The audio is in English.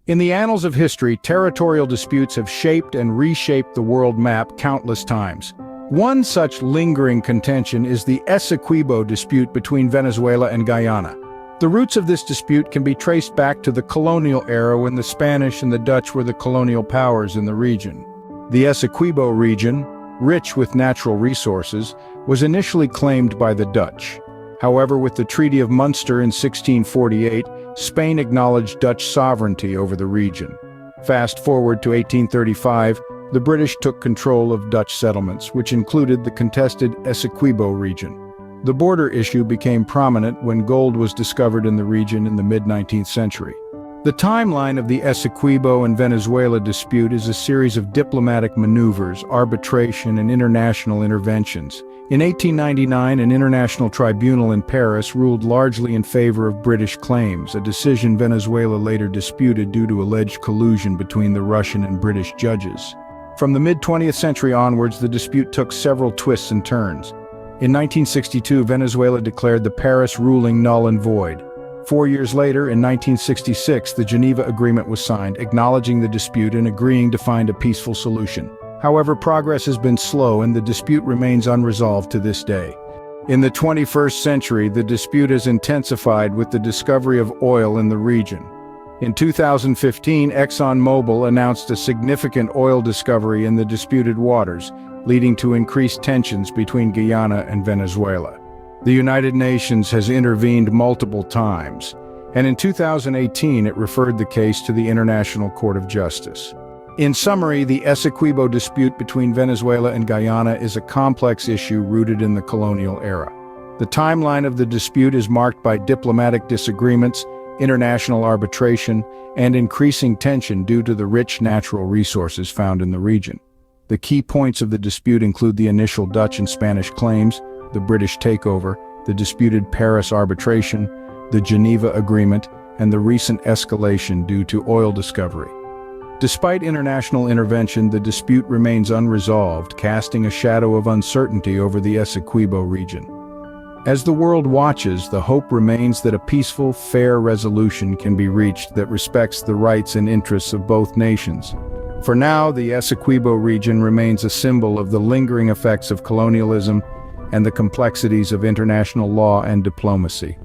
In the annals of history, territorial disputes have shaped and reshaped the world map countless times. One such lingering contention is the ESEQUIBO dispute between Venezuela and Guyana. The roots of this dispute can be traced back to the colonial era when the Spanish and the Dutch were the colonial powers in the region. The ESEQUIBO region, rich with natural resources, was initially claimed by the Dutch. However, with the Treaty of Munster in 1648, Spain acknowledged Dutch sovereignty over the region. Fast forward to 1835, the British took control of Dutch settlements, which included the contested ESEQUIBO region. The border issue became prominent when gold was discovered in the region in the mid-19th century. The timeline of the ESEQUIBO and Venezuela dispute is a series of diplomatic maneuvers, arbitration, and international interventions. In 1899, an international tribunal in Paris ruled largely in favor of British claims, a decision Venezuela later disputed due to alleged collusion between the Russian and British judges. From the mid-20th century onwards, the dispute took several twists and turns. In 1962, Venezuela declared the Paris ruling null and void. 4 years later, in 1966, the Geneva Agreement was signed, acknowledging the dispute and agreeing to find a peaceful solution. However, progress has been slow and the dispute remains unresolved to this day. In the 21st century, the dispute has intensified with the discovery of oil in the region. In 2015, ExxonMobil announced a significant oil discovery in the disputed waters, leading to increased tensions between Guyana and Venezuela. The United Nations has intervened multiple times, and in 2018 it referred the case to the International Court of Justice. In summary, the ESEQUIBO dispute between Venezuela and Guyana is a complex issue rooted in the colonial era. The timeline of the dispute is marked by diplomatic disagreements, international arbitration, and increasing tension due to the rich natural resources found in the region. The key points of the dispute include the initial Dutch and Spanish claims, the British takeover, the disputed Paris arbitration, the Geneva Agreement, and the recent escalation due to oil discovery. Despite international intervention, the dispute remains unresolved, casting a shadow of uncertainty over the ESEQUIBO region. As the world watches, the hope remains that a peaceful, fair resolution can be reached that respects the rights and interests of both nations. For now, the ESEQUIBO region remains a symbol of the lingering effects of colonialism and the complexities of international law and diplomacy.